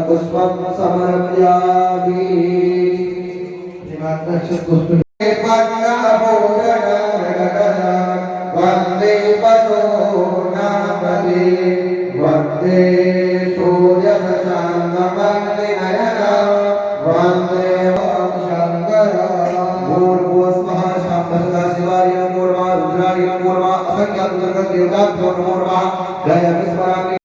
पुष्पं समर्पयामि वन्दे पशूनापदे वन्दे सूर्यशशाङ्कमण्डिनयन वन्दे शङ्कर भूर्भुवस्वः शाम्भः शिवाय नमो नमः रुद्राय नमो नमः असंख्यातदेवताभ्यो नमो नमः जय विस्मरामि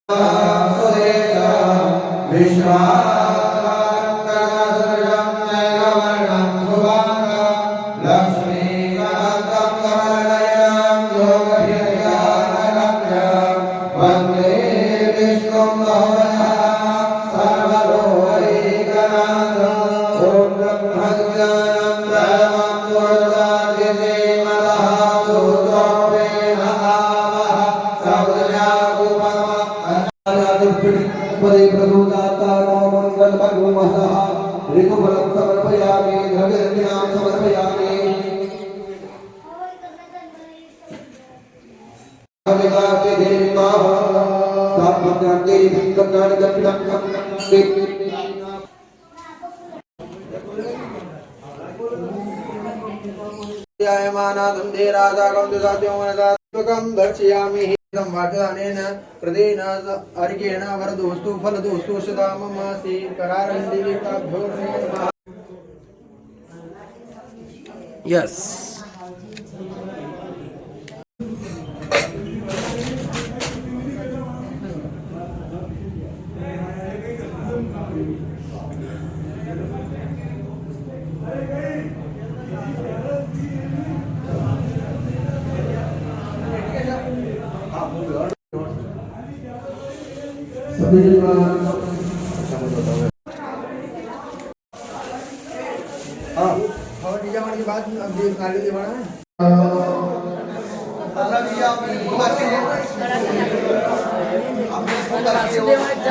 समर्पयामि द्रव्यरत्नां समर्पयामि अविकाते देवा सापज्ञाते कन्नाडकपिडं संते यायमाना गन्धे राजागं दुदात्यो मनदात्मकं दर्शयामि संवादनेन प्रदेन अर्घ्येण वरदोस्तु फलदोस्तु सदा मम श्री करारण्डिताभ्यो नमः। यस की बात अब ये काले दीवाना है सभी अपना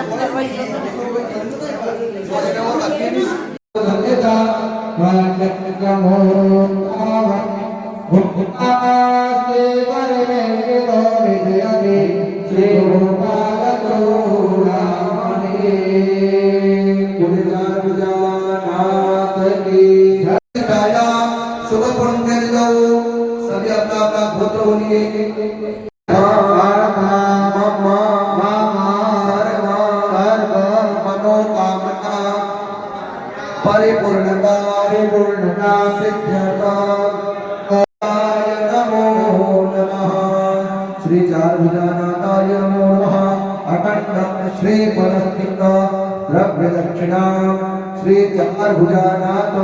अपना गोत्र बोलिए मनोकामना परिपूर्णता सिद्ध्यता नमो नमः श्री चारुभुजानाथाय नमो नमः अखंडं श्री परस्तिक द्रव्य दक्षिणा श्री चारुभुजानाथ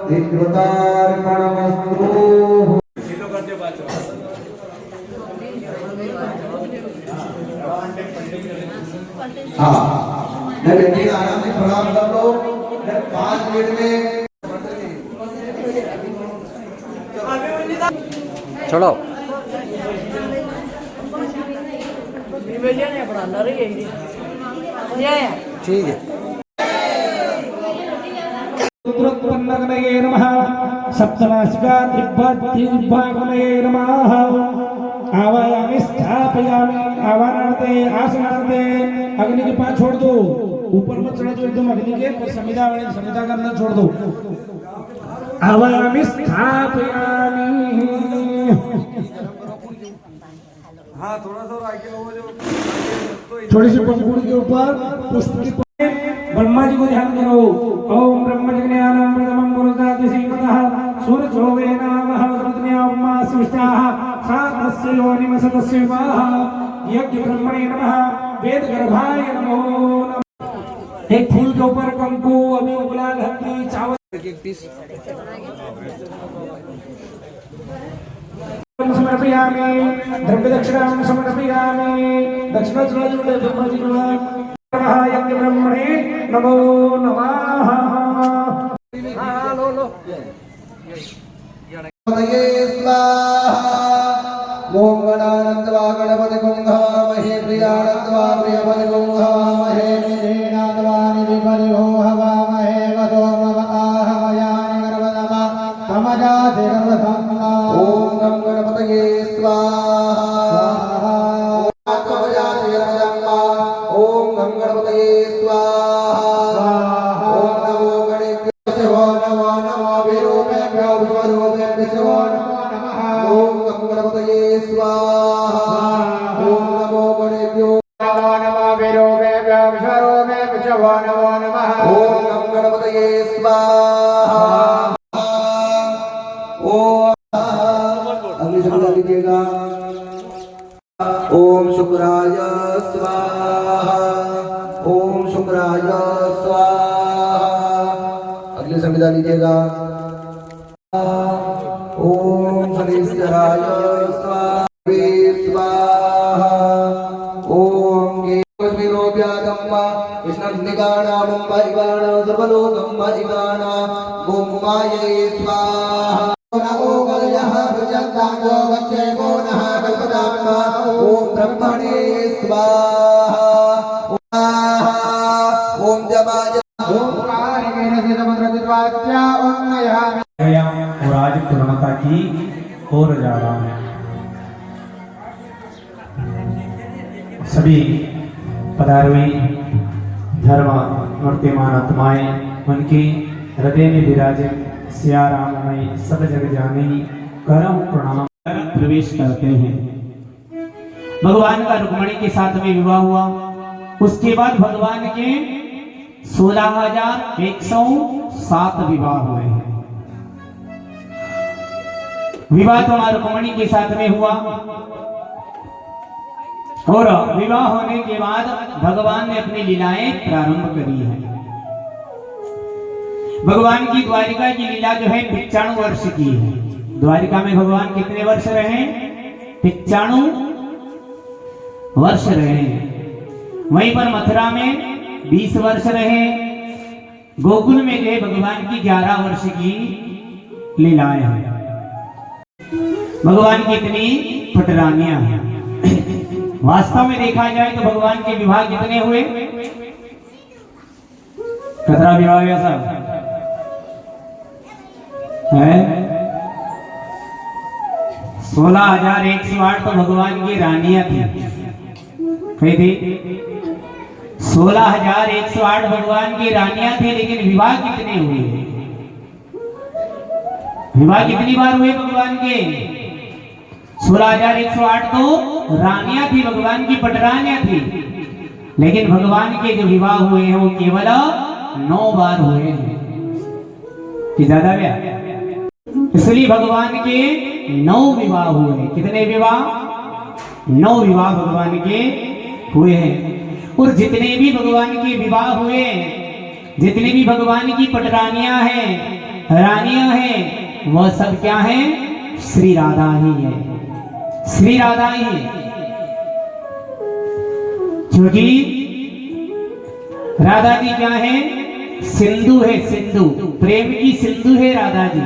दिव्यतार्पणमस्तु। हाँ मैं बेटी आराम से प्रणाम कर लो 5 मिनट में छोड़ो ठीक है। उत्पन्नगणये नमः सप्तनासिका त्रिभ्यागणये नमः आवायामि स्थापयामि आवाहनार्थे आसनार्थे अग्नि के पास छोड़ दो ऊपर मत चढ़ा दो एकदम अग्नि के पर संविदा का अंदर छोड़ दो आवायामि स्थापयामि। हाँ थोड़ा सा आगे वो जो थोड़ी सी पंखुड़ी के ऊपर पुष्प की ब्रह्मा जी को ध्यान करो। ओम ब्रह्मज्ञानं प्रथमं पुरुषात् श्रीमतः सूर्यचोवे नमः सर्वज्ञाम्मा सृष्टाः सा तस्य योनिमसतस्य वाः यज्ञ ब्रह्मणे नमः वेद गर्भाय नमो नमः। एक फूल के ऊपर कंकु अभी गुलाल हल्दी चावल एक पीस समर्पयामि द्रव्यदक्षिणां समर्पयामि दक्षिणाचूर्णं ब्रह्मजिह्वा यज्ञ ब्रह्मणे नमो नमः। पतये स्वाहा ओम गणानंदवा गणपति गुंहामहे प्रियानंदवा प्रियपति गुंहामहे निधेनादवा निधिपति हो हवामहे वसोमव आहवयानि गर्भदमा समजाति गर्भसम्मा ओम गं गणपतये स्वाहा समजाति गर्भदम्मा ओम गं गणपतये स्वाहा ओम नमो गणेभ्यो नमो नमो विरूपेभ्यो विश्वरूपेभ्यो ओम गं गणपतये स्वाहा ओम नमो गणेभ्यो नमो नमो विरूपेभ्यो विश्वरूपेभ्यो नमो नमः ओम गं गणपतये स्वाहा ओम अगली शब्द लीजिएगा ओम शुक्राय स्वाहा ओम शुक्राय स्वाहा अगली संविदा लीजिएगा ओम शनिश्चराय स्वाहा ओम केवलविरोध्यादम्मा कृष्णनिगाणामुम्बैगाण सर्वलोकम्बैगाण ओम मायै स्वाहा नमो गलयः भुजङ्गाङ्गो वच्चेमो नः कल्पदाम्मा ओम ब्रह्मणे स्वाहा ओम जमाय ओम कारिकेण सिद्धमन्त्रदिद्वाच्या ओम नयामि और आज पूर्णता की ओर जा रहा हूं। सभी पधारवी धर्म मूर्तिमान आत्माएं उनकी हृदय में विराजित सिया राममय सब जग जाने करम प्रणाम प्रवेश करते हैं। भगवान का रुक्मणी के साथ में विवाह हुआ। उसके बाद भगवान के 16,107 विवाह हुए हैं। विवाह तो रुक्मणी के साथ में हुआ और विवाह होने के बाद भगवान ने अपनी लीलाएं प्रारंभ करी है। भगवान की द्वारिका की लीला जो है 95 वर्ष की है। द्वारिका में भगवान कितने वर्ष रहे? 95 वर्ष रहे। वहीं पर मथुरा में 20 वर्ष रहे। गोकुल में जो है भगवान की 11 वर्ष की लीलाएं हैं। भगवान की इतनी पटरानियां हैं। वास्तव में देखा जाए तो भगवान के विवाह कितने हुए? कितना विवाह हुआ साहब है? 16,108 तो भगवान की रानियां थी। कही थी 16,108 भगवान की रानियां थी। लेकिन विवाह कितने हुए? विवाह कितनी बार हुए भगवान के? 16,108 तो रानियां थी, भगवान की पटरानियां थी। लेकिन भगवान के जो विवाह हुए हैं वो केवल 9 बार हुए हैं कि ज्यादा क्या? इसलिए भगवान के 9 विवाह हुए हैं। कितने विवाह? 9 विवाह भगवान के हुए हैं। और जितने भी भगवान के विवाह हुए, जितने भी भगवान की पटरानियां हैं, रानियां हैं, वह सब क्या है? श्री राधा ही है। श्री राधा ही है। क्योंकि राधा जी क्या है? सिंधु है। सिंधु प्रेम की सिंधु है राधा जी।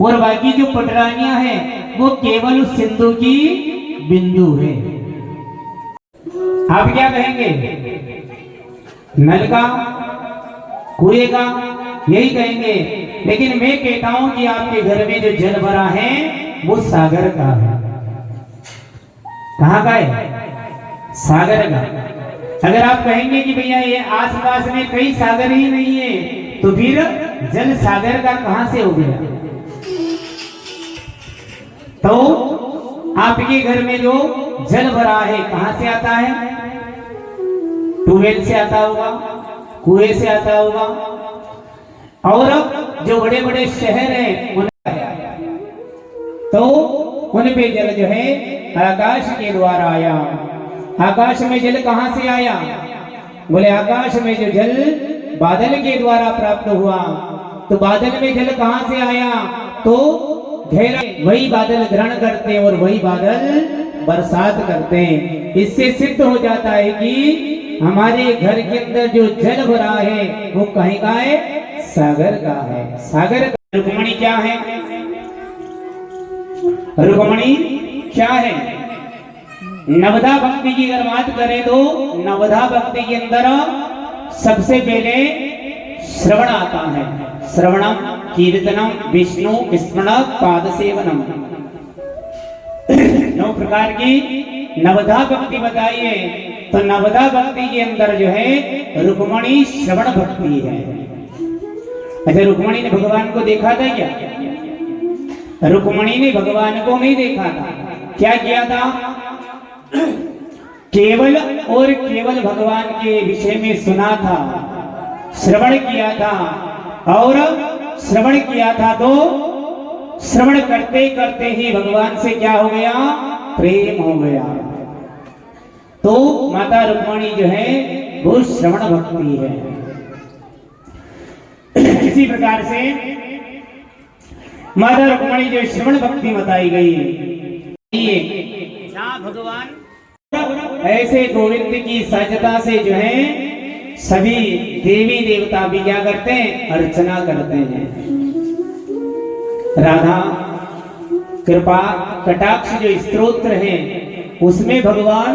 और बाकी जो पटरानियां हैं वो केवल उस सिंधु की बिंदु है। आप क्या कहेंगे? नल का, कुएं का, यही कहेंगे। लेकिन मैं कहता हूं कि आपके घर में जो जल भरा है वो सागर का है। कहां का है? सागर का। अगर आप कहेंगे कि भैया ये आसपास में कई सागर ही नहीं है, तो फिर जल सागर का कहां से हो गया? तो आपके घर में जो जल भरा है कहां से आता है? ट्यूबवेल से आता होगा, कुएं से आता होगा। और जो बड़े बड़े शहर हैं तो उन पे जल जो है आकाश के द्वारा आया। आकाश में जल कहां से आया? बोले आकाश में जो जल बादल के द्वारा प्राप्त हुआ। तो बादल में जल कहां से आया? तो घेरा, वही बादल ग्रहण करते हैं और वही बादल बरसात करते हैं। इससे सिद्ध हो जाता है कि हमारे घर के अंदर जो जल भरा है वो कहीं का है? सागर का है। सागर का। रुक्मणी क्या है? रुक्मणी क्या है? नवधा भक्ति की अगर बात करें तो नवधा भक्ति के अंदर सबसे पहले श्रवण आता है। श्रवणम, कीर्तनम, विष्णु स्मरण, पाद सेवनम, 9 प्रकार की नवधा भक्ति बताई है। तो नवधा भक्ति के अंदर जो है रुक्मणी श्रवण भक्ति है। अच्छा, रुक्मणी ने भगवान को देखा था क्या? रुक्मणी ने भगवान को नहीं देखा था। क्या किया था? केवल और केवल भगवान के विषय में सुना था, श्रवण किया था। और श्रवण किया था तो श्रवण करते करते ही भगवान से क्या हो गया? प्रेम हो गया। तो माता रुक्मणी जो है वो श्रवण भक्ति है। इसी प्रकार से माता रुक्मणी जो श्रवण भक्ति बताई गई है। जहाँ भगवान ऐसे गोविंद की सहजता से जो है सभी देवी देवता भी क्या करते हैं? अर्चना करते हैं। राधा कृपा कटाक्ष जो स्तोत्र है उसमें भगवान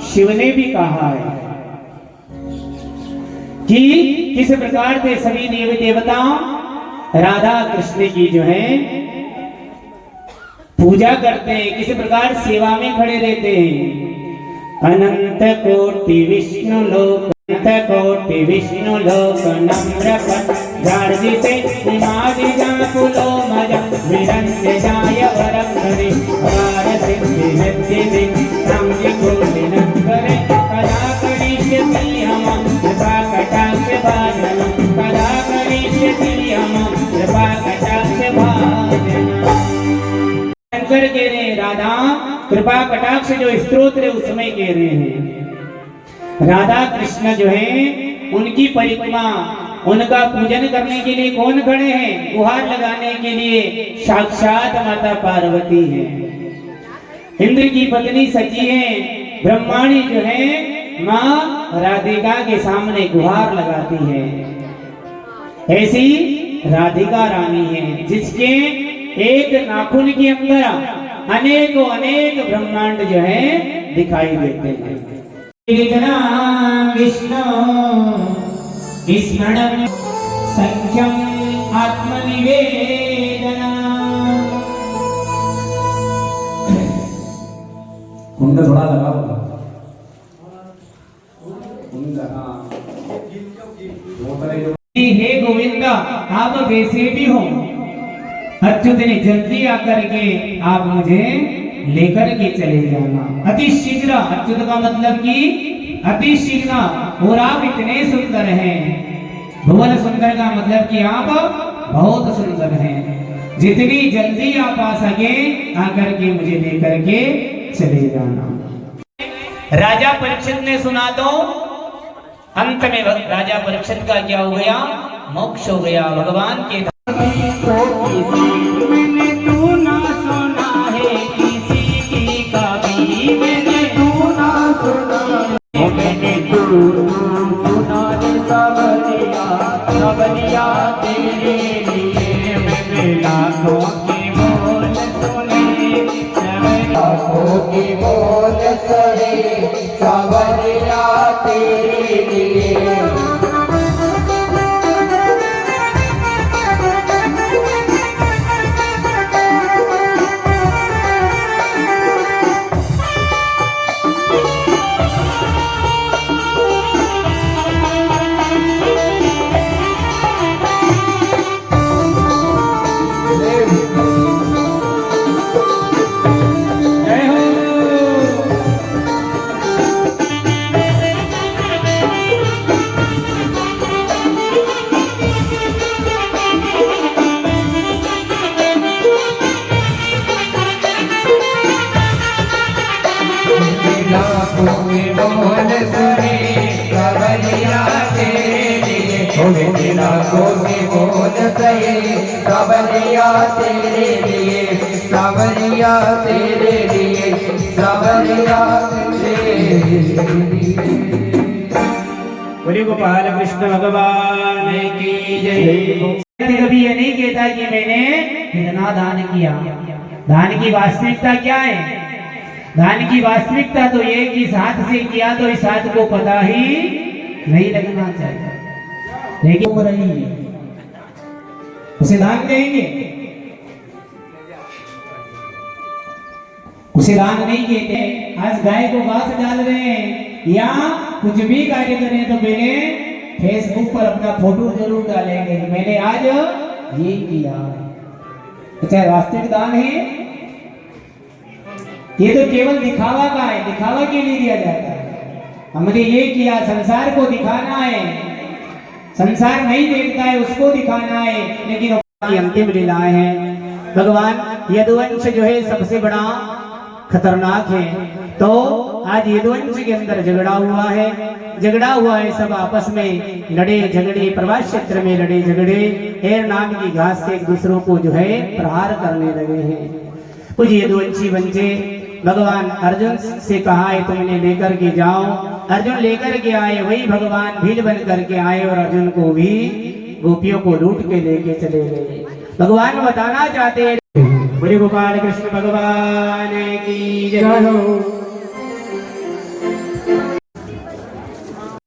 शिव ने भी कहा है कि किस प्रकार से सभी देवी देवता राधा कृष्ण की जो है पूजा करते हैं, किस प्रकार सेवा में खड़े रहते हैं। अनंत कोटि विष्णु लोक, अनंत कोटि विष्णु लोक नम्र पट्टार्जिते हिमादि जाकुलो मज विरंते जाय वरम धरे अपार सिद्धि नित्य नामि कोटि नंकरे कदा करिष्यति हम कृपा कटाक्ष भाजन, कदा करिष्यति हम कृपा कटाक्ष भाजन। शंकर कह रहे हैं राधा कृपा कटाक्ष जो स्तोत्र है उसमें कह रहे हैं। राधा कृष्ण जो है उनकी परिक्रमा, उनका पूजन करने के लिए कौन खड़े हैं? गुहार लगाने के लिए साक्षात माता पार्वती है। इंद्र की पत्नी सची है, ब्रह्माणी जो है माँ राधिका के सामने गुहार लगाती है। ऐसी राधिका रानी है जिसके एक नाखून के अंदर अनेकों अनेक ब्रह्मांड जो है दिखाई देते हैं। विष्णु स्मरणं संख्यम आत्मनिवेदना। कुंड थोड़ा लगाओ। हे गोविंद, आप कैसे भी हो, अच्युत ने जल्दी आकर के आप मुझे लेकर के चले जाना। अति शीघ्र, अच्युत का मतलब कि अति शीघ्र, और आप इतने सुंदर हैं। भुवन सुंदर का मतलब कि आप बहुत सुंदर हैं। जितनी जल्दी आप आ सके आकर के मुझे लेकर के चले जाना। राजा परीक्षित ने सुना तो अंत में राजा परीक्षित का क्या हो गया? मोक्ष हो गया। भगवान के मैंने तू ना सुना है किसी की कभी, मैंने तू ना सुना, मैंने तू सुना रे सबरिया तेरे लिए। मैंने लाखों की बोल सुने, लाखों की बोल सुने सबरिया तेरे लिए। रहे सावरिया तेरे लिए, सावरिया तेरे लिए, सावरिया तेरे लिए। बोले गोपाल कृष्ण भगवान की जय। कभी ये नहीं कहता कि मैंने कितना दान किया। दान की वास्तविकता क्या है? दान की वास्तविकता तो ये कि इस हाथ से किया तो इस हाथ को पता ही नहीं लगना चाहिए, लेकिन रही उसे दान देंगे, उसे दान नहीं कहते। आज गाय को घास डाल रहे हैं या कुछ भी कार्य करें तो पहले फेसबुक पर अपना फोटो जरूर डालेंगे कि मैंने आज ये किया। अच्छा, वास्तविक दान है ये तो केवल दिखावा का है, दिखावा के लिए दिया जाता है। हमने ये किया, संसार को दिखाना है, संसार नहीं देखता है उसको दिखाना है, लेकिन की अंतिम लीलाएं हैं। भगवान यदुवंश जो है सबसे बड़ा खतरनाक है, तो आज यदुवंश के अंदर झगड़ा हुआ है, झगड़ा हुआ है, सब आपस में लड़े झगड़े, प्रवास क्षेत्र में लड़े झगड़े, हेर नाम की घास से एक दूसरों को जो है प्रहार करने लगे हैं। कुछ यदुवंशी बंचे भगवान अर्जुन से कहा है तुम इन्हें लेकर के जाओ। अर्जुन लेकर के आए, वही भगवान भील बन करके आए और अर्जुन को भी गोपियों को लूट के लेके चले गए। भगवान बताना चाहते हैं, बोले गोपाल कृष्ण भगवान की जय हो।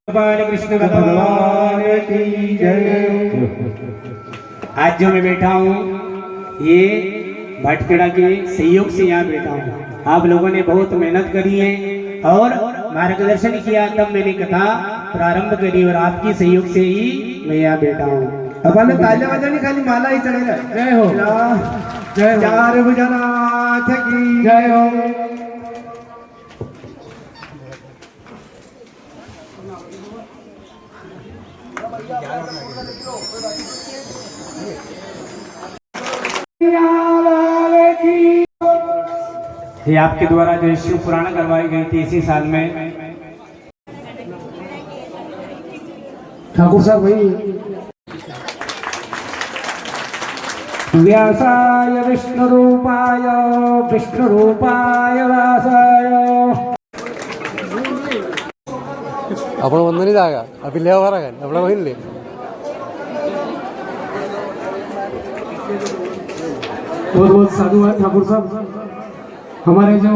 गोपाल कृष्ण भगवान की जय हो। आज जो मैं बैठा हूँ ये भाटखेड़ा के सहयोग से यहाँ बैठा हूँ। आप लोगों ने बहुत मेहनत करी है और मार्गदर्शन किया, तब मैंने कथा प्रारंभ करी और आपकी सहयोग से ही मैं यहाँ बैठा हूँ। अपन तालियां बजानी, खाली माला ही चढ़ेगा। जय हो, जय हो, चार भुजनाथ की जय हो। ये आपके द्वारा जो शिव पुराण करवाई गई थी इसी साल में। ठाकुर साहब वही व्यासाय विष्णुरूपाय व्यासाय। आपण वंदनी जागा अभी ले भरा काय आपला बहिणले बहुत बहुत साधु है ठाकुर साहब। हमारे जो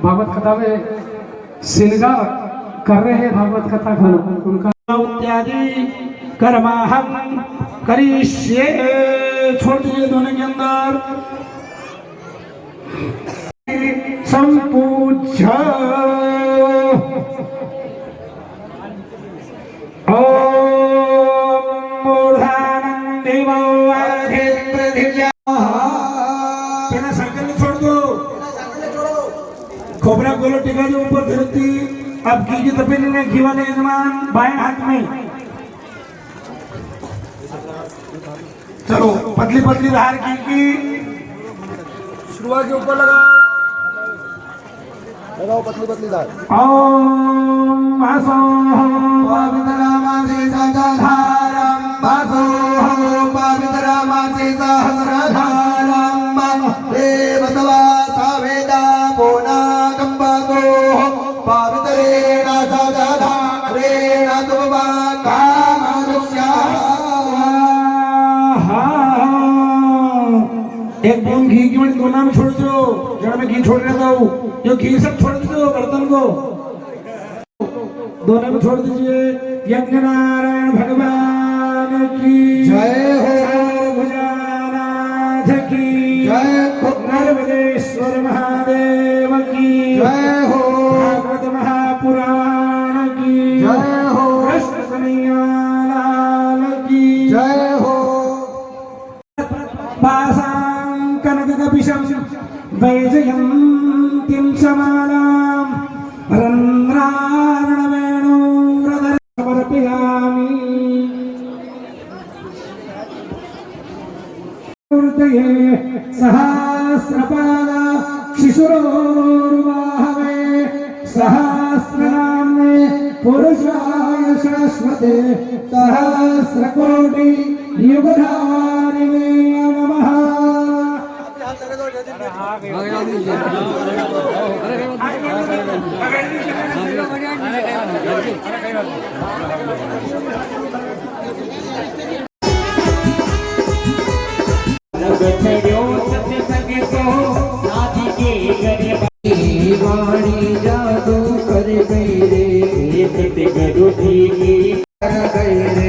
भागवत कथा में श्रृंगार कर रहे हैं भागवत कथा को, उनका इत्यादि कर्मा हम करिष्ये छोड़ दीजिए दोनों के अंदर संपूज्य ओम मूढ़ानंदी तेना संकल्प छोड़ दो, खोपरा गोलो टिका दो ऊपर धरती। अब कीजिए तपेली ने घी वाले यजमान बाएं हाथ में, चलो पतली पतली धार की शुरुआत के ऊपर लगाओ पतली पतली धार। ओम वासो पवित्रमासे सहस्रधारम, वासो पवित्रमासे सहस्रधारम, देवसवा सावेदा पोना कंबागो पवित्रेण सहस्रधारेण तुवा कामनुष्या। एक बूंद घी की मैंने दोना में छोड़ दो, जड़ में घी छोड़ रहा हूँ, जो घी सब छोड़ दीजिए बर्तन को दोने में छोड़ दीजिए। यज्ञ नारायण भगवान की जय हो, भुजनाथ की जय हो, नर्मदेश्वर महादेव की जय हो, भागवत महापुराण की जय हो, कृष्ण कन्हैया लाल की जय हो। कनककपिशं वैजयन्तीं समालां रन्ध्रार्णवेणुं समर्पयामि। मूर्तये सहस्रपादा शिशुरोर्वाहवे, सहस्रनाम्ने पुरुषाय शाश्वते, सहस्रकोटि युगधारिणे नमः। वाणी जादू कर गई रे सतगुरु जी कर गई रे।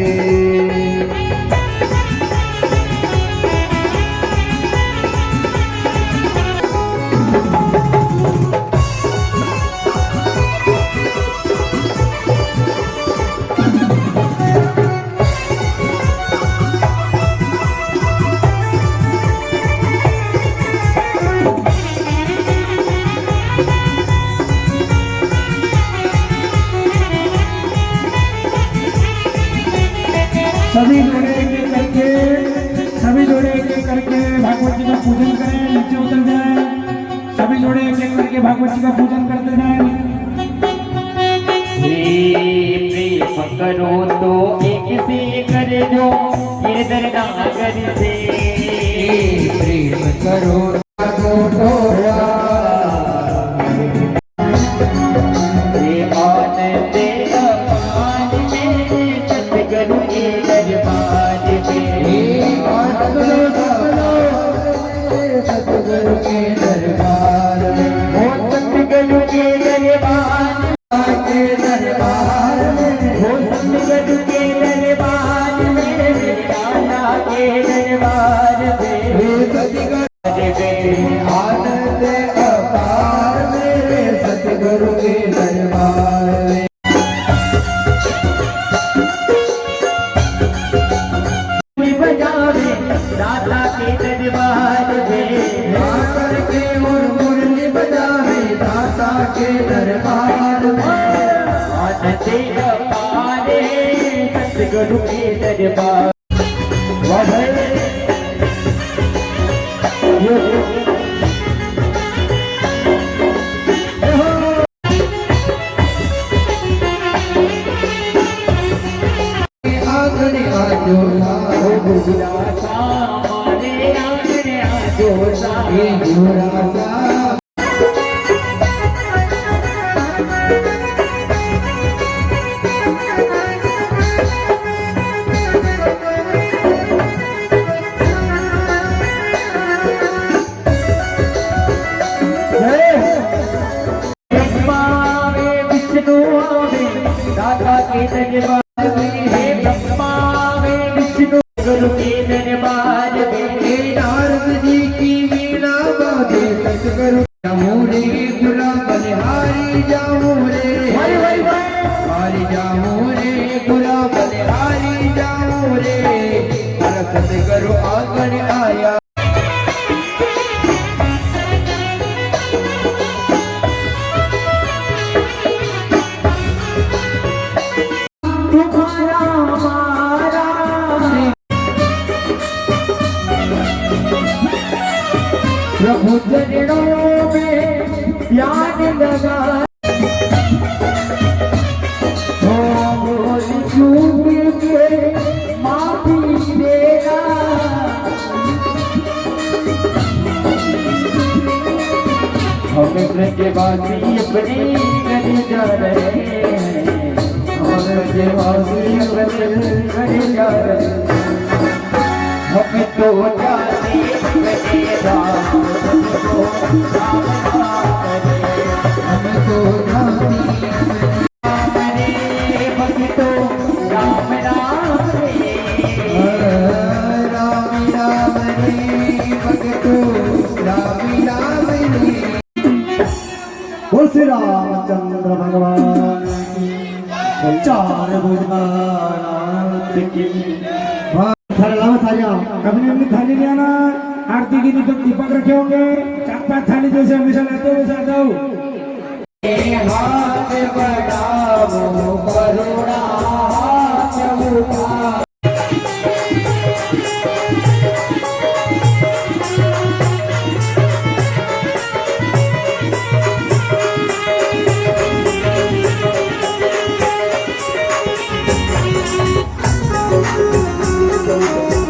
सभी जोड़े एक एक करके भागवत जी का पूजन करें, नीचे उतर जाए। सभी जोड़े एक एक करके भागवत जी का पूजन करते जाए। प्रेम करो तो एक से कर दो ये दरगाह से। प्रेम करो तो ये आनंद अपान में सतगुरु के दरबार सतगुरु के दरबार हो सतगुरु के दरबार के दरबार हो सतगुरु के दरबार में लाला के दरबार आनंद अपार मेरे सतगुरु के दरबार बजावे दाता के दरबार में आकर के मुरली बजावे दाता के दरबार में आनंद अपारे सतगुरु के दरबार। आंगने आजो हमारे आंगने आजो ये जोड़ा सा विष्णु आवे दाता के दरबार में, ब्रह्मा में विष्णु गुरु के दरबार में। नारद जी की वीणा बाजे सतगुरु जामूरे गुलाम बलिहारी जामूरे हारी जामूरे गुलाम बलिहारी जामूरे सतगुरु आंगन आया। प्रभु चरणों में ध्यान लगा बोल चूक के माफी देना। हमें ब्रजवासी अपने घर जा रहे हैं, हम ब्रजवासी अपने घर जा रहे हैं। हमें तो जाने हम तो राम राम रे राम राम रे भगतो राम राम रे। बोल श्री रामचंद्र भगवान की चार भुजनाथ की। अपनी अपनी थाली ले आना। आरती की दीपक रखे होंगे, 4-5 थाली जैसे हमेशा लाते हो वैसे आता हूँ। हाथ बढ़ाओ करुणा हाथ उठाओ। Thank you.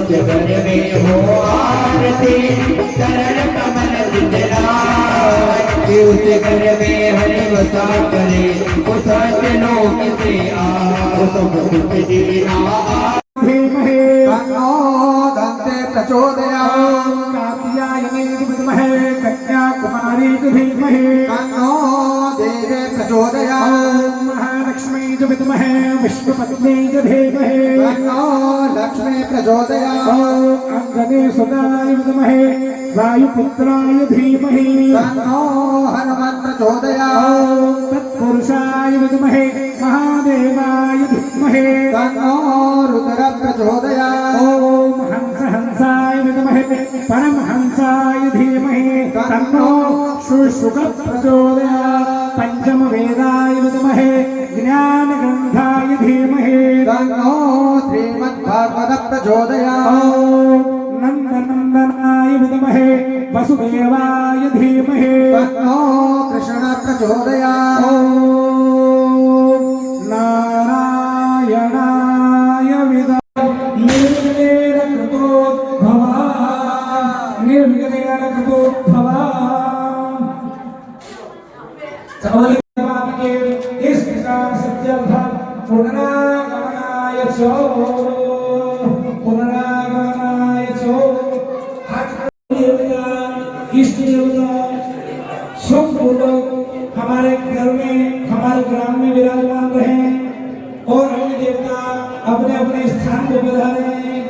जगन में हो आरती चरण कमल दिखलाए उस घर में हरि वसा करे उस लोक से दंते प्रचोदयात् कात्यायने विद्महे कन्याकुमारी धीमहि तन्नो देवे प्रचोदयात् महालक्ष्मी विद्महे विष्णुपत्नी धीमहि तन्नो लक्ष्मी प्रचोदयात् अंजनी सुताय विद्महे वायुपुत्राय धीमहि तन्नो हनुमत् प्रचोदयात् तत्पुरुषाय विद्महे महादेवाय धीमहि तन्नो रुद्र प्रचोदयात् ओम हंस हंसाय विद्महे परमहंसाय धीमहि तन्नो शुशुक प्रचोदयात् पंचम वेदाय विद्महे ज्ञानगंधाय धीमहि तन्नो श्रीमद्भागवत प्रचोदयात् ओम नंदनंदनाय विद्महे वसुदेवाय धीमहि तन्नो कृष्ण प्रचोदयात् ओम नारायणाय विद्महे निर्विघ्नेन कृतोद्भवा निर्विघ्नेन कृतोद्भवा बात के इस प्रकार सत्यर्थ पुनरागमनाय च इष्ट देवता सब लोग हमारे घर में हमारे ग्राम में विराजमान रहे और अन्य देवता अपने अपने स्थान को बधारे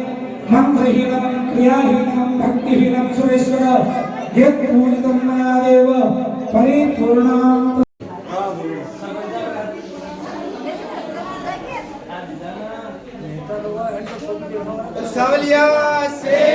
मंत्रहीनम क्रियाहीनम भक्तिहीनम सुरेश्वर यत् पूजितं मया देव परिपूर्णं सावलिया से